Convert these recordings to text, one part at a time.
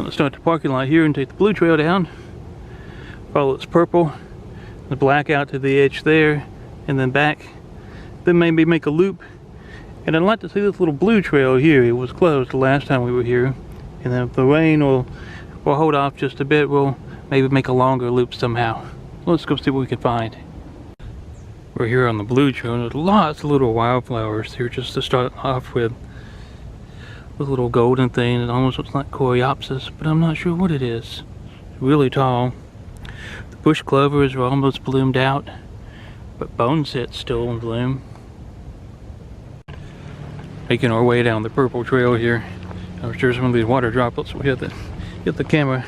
going to start the parking lot here and take the blue trail down. Follow its purple, the black out to the edge there, and then back. Then maybe make a loop. And I'd like to see this little blue trail here. It was closed the last time we were here. And then if the rain will hold off just a bit, we'll maybe make a longer loop somehow. Let's go see what we can find. We're here on the blue trail. There's lots of little wildflowers here just to start off with. This little golden thing. It almost looks like coreopsis, but I'm not sure what it is. It's really tall. The bush clovers are almost bloomed out, but boneset's still in bloom. Making our way down the purple trail here. I'm sure some of these water droplets will hit the camera.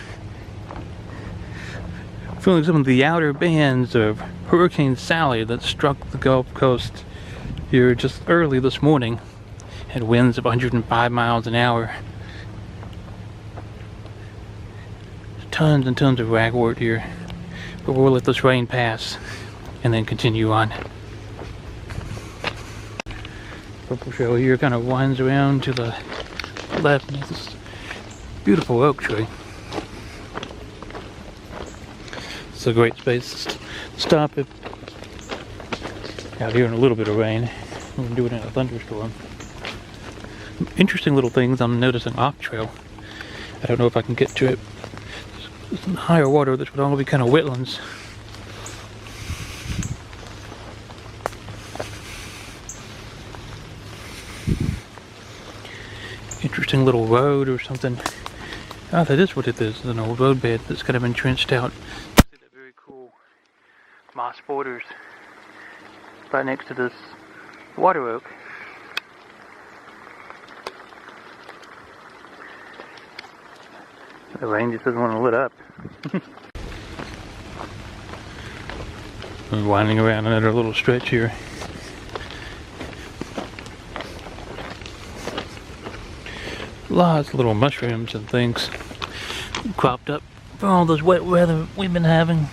Feeling some of the outer bands of Hurricane Sally that struck the Gulf Coast here just early this morning. Had winds of 105 miles an hour. Tons and tons of ragwort here. But we'll let this rain pass and then continue on. Purple trail here kind of winds around to the left. There's this beautiful oak tree. It's a great space to stop it. Out here in a little bit of rain. We're going to do it in a thunderstorm. Interesting little things I'm noticing off trail. I don't know if I can get to it. There's some higher water. This would all be kind of wetlands. Interesting little road or something. Oh, that is what it is. It's an old road bed that's kind of been trenched out. See that very cool moss borders right next to this water oak. The rain just doesn't want to let up. We're winding around another little stretch here. Lots of little mushrooms and things cropped up from all this wet weather we've been having.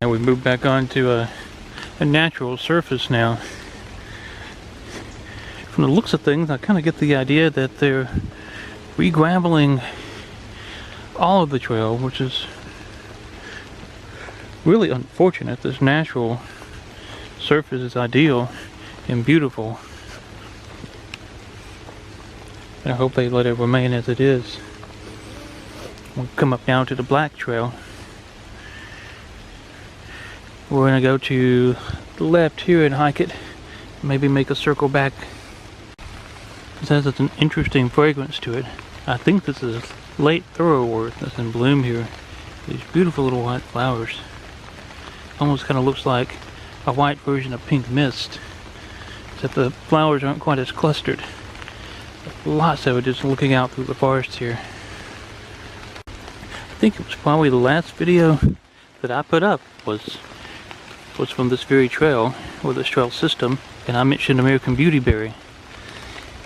And we moved back onto a natural surface now. From the looks of things, I kind of get the idea that they're re-graveling all of the trail, which is really unfortunate. This natural surface is ideal and beautiful. And I hope they let it remain as it is. We'll come up now to the black trail. We're going to go to the left here and hike it. Maybe make a circle back. This has an interesting fragrance to it. I think this is late thoroughwort that's in bloom here. These beautiful little white flowers. Almost kind of looks like a white version of pink mist. Except the flowers aren't quite as clustered. Lots of it just looking out through the forest here. I think it was probably the last video that I put up was from this very trail, or this trail system, and I mentioned American Beautyberry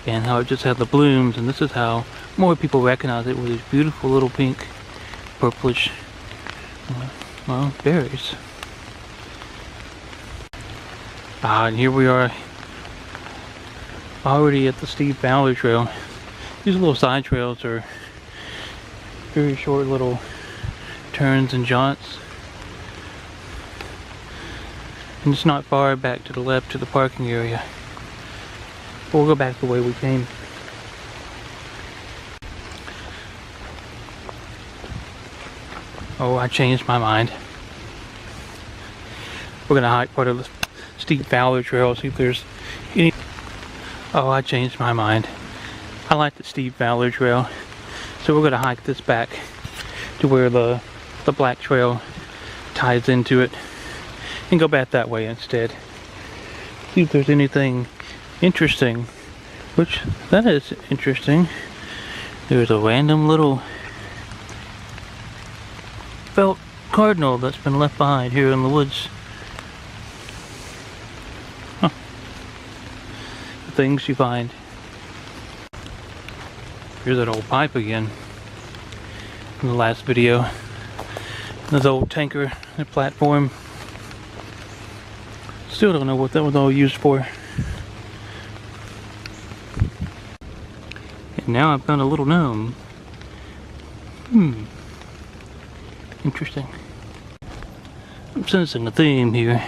and how it just had the blooms, and this is how more people recognize it with these beautiful little pink, purplish, well, berries. And here we are already at the Steve Fowler Trail. These little side trails are very short little turns and jaunts. And it's not far back to the left to the parking area. We'll go back the way we came. Oh, I changed my mind. We're gonna hike part of the Steve Fowler Trail, see if there's any... Oh, I changed my mind. I like the Steve Fowler Trail. So we're gonna hike this back to where the black trail ties into it and go back that way instead. See if there's anything interesting, which that is interesting. There's a random little felt cardinal that's been left behind here in the woods. Huh. The things you find. Here's that old pipe again from the last video. This old tanker, the platform. Still don't know what that was all used for. And now I've found a little gnome. Interesting. I'm sensing a theme here.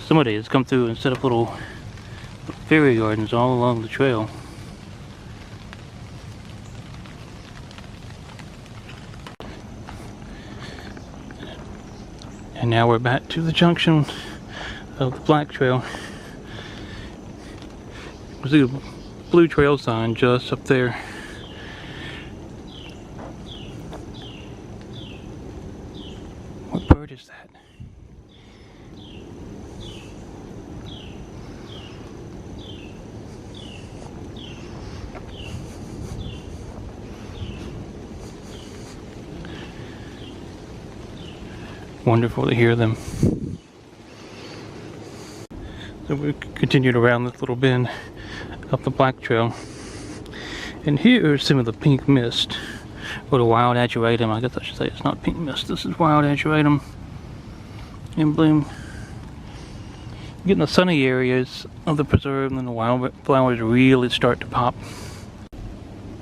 Somebody has come through and set up little fairy gardens all along the trail. And now we're back to the junction of the Black Trail. You can see the blue trail sign just up there. What bird is that? Wonderful to hear them. So we continued around this little bend up the Black Trail. And here is some of the pink mist, or the wild ageratum. I guess I should say it's not pink mist. This is wild ageratum in bloom. Getting the sunny areas of the preserve, and then the wildflowers really start to pop.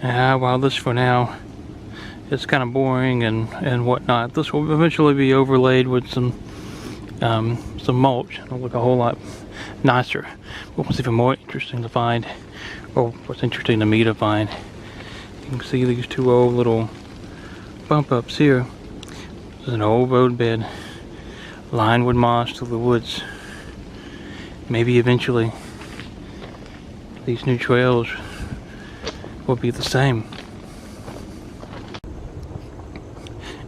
While this for now is kind of boring and whatnot, this will eventually be overlaid with some mulch. It'll look a whole lot nicer. What's even more interesting to find, or what's interesting to me to find, you can see these two old little bump ups here. This is an old road bed lined with moss to the woods. Maybe eventually these new trails will be the same.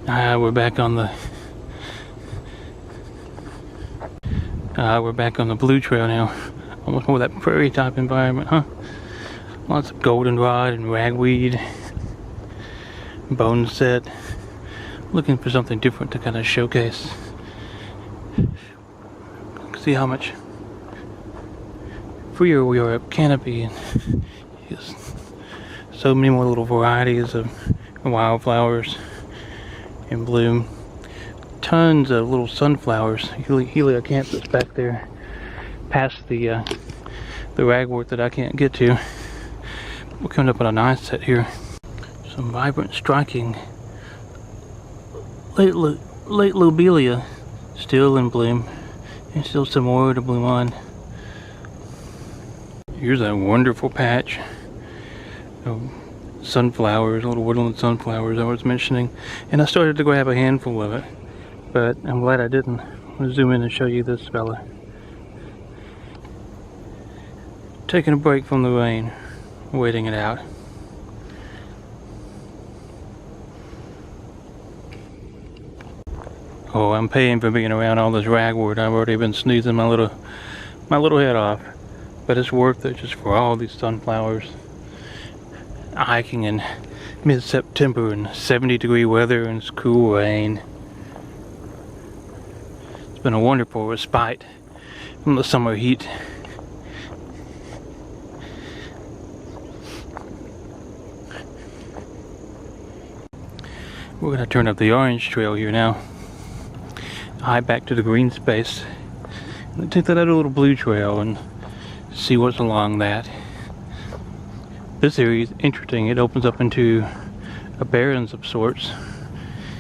We're back on the blue trail now. Almost more that prairie type environment, huh? Lots of goldenrod and ragweed, boneset. Looking for something different to kind of showcase. See how much freer we are up canopy, and so many more little varieties of wildflowers in bloom. Tons of little sunflowers, Heliacanthus back there, past the ragwort that I can't get to. We're coming up on a nice set here. Some vibrant, striking late lobelia still in bloom, and still some more to bloom on. Here's a wonderful patch of sunflowers, little woodland sunflowers I was mentioning, and I started to grab a handful of it, but I'm glad I didn't. I'm going to zoom in and show you this fella. Taking a break from the rain, waiting it out. Oh, I'm paying for being around all this ragwort. I've already been sneezing my little head off, but it's worth it just for all these sunflowers. Hiking in mid-September in 70-degree weather and it's cool rain. It's been a wonderful respite from the summer heat. We're going to turn up the orange trail here now. Hike back to the green space. And take that other little blue trail and see what's along that. This area is interesting. It opens up into a barrens of sorts.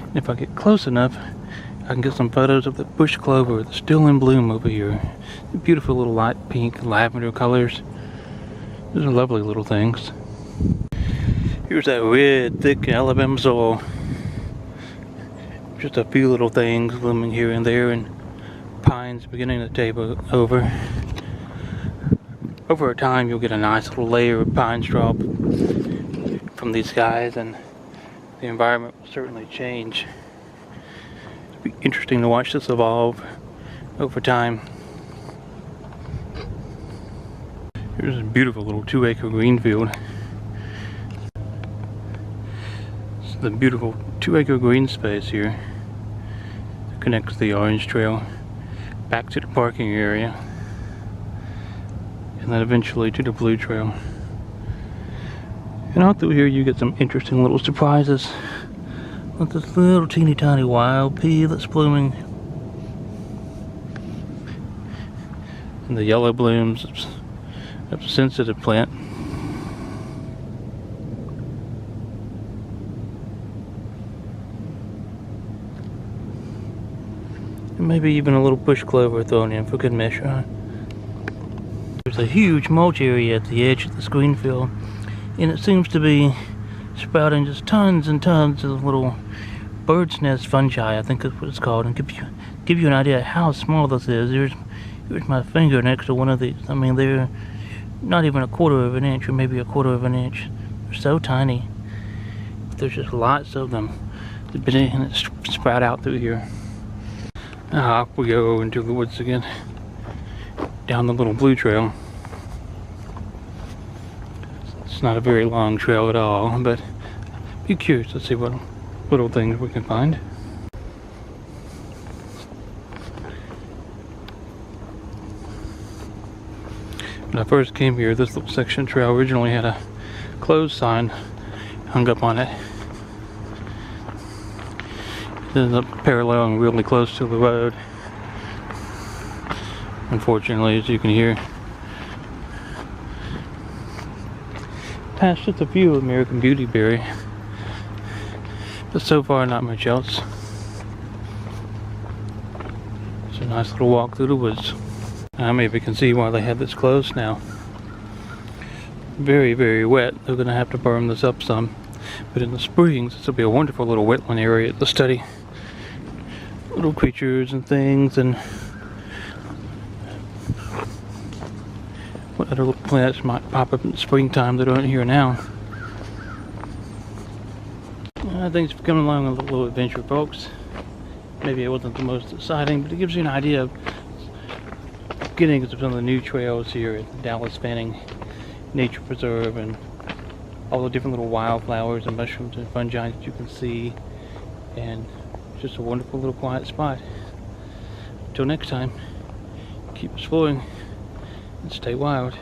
And if I get close enough, I can get some photos of the bush clover that's still in bloom over here. Beautiful little light pink, lavender colors. Those are lovely little things. Here's that red, thick Alabama soil. Just a few little things blooming here and there, and pines beginning to tape over. Over time, you'll get a nice little layer of pine straw from these guys, and the environment will certainly change. It'll be interesting to watch this evolve over time. Here's a beautiful little 2-acre green field. This is the beautiful 2-acre green space here that connects the orange trail back to the parking area, and then eventually to the blue trail. And out through here you get some interesting little surprises, with this little teeny tiny wild pea that's blooming, and the yellow blooms of a sensitive plant. And maybe even a little bush clover thrown in for good measure. There's a huge mulch area at the edge of this green field, and it seems to be sprouting just tons and tons of little bird's nest fungi, I think that's what it's called, and give you an idea how small this is. Here's my finger next to one of these. I mean, they're not even a quarter of an inch, or maybe a quarter of an inch. They're so tiny. There's just lots of them that sprout out through here. Now off we go into the woods again, down the little blue trail. It's not a very long trail at all, but be curious to see what little things we can find. When I first came here, this little section of trail originally had a closed sign hung up on it. It ended up paralleling really close to the road. Unfortunately, as you can hear, past just a few American beautyberry, but so far not much else. It's a nice little walk through the woods. I maybe can see why they have this closed now. Very, very wet. They're going to have to burn this up some. But in the springs, this will be a wonderful little wetland area to study. Little creatures and things, and what other little plants might pop up in the springtime that aren't here now. Things have come along a little adventure, folks. Maybe it wasn't the most exciting, but it gives you an idea of beginnings of some of the new trails here at the Dallas Fanning Nature Preserve, and all the different little wildflowers and mushrooms and fungi that you can see, and it's just a wonderful little quiet spot. Until next time, keep exploring and stay wild.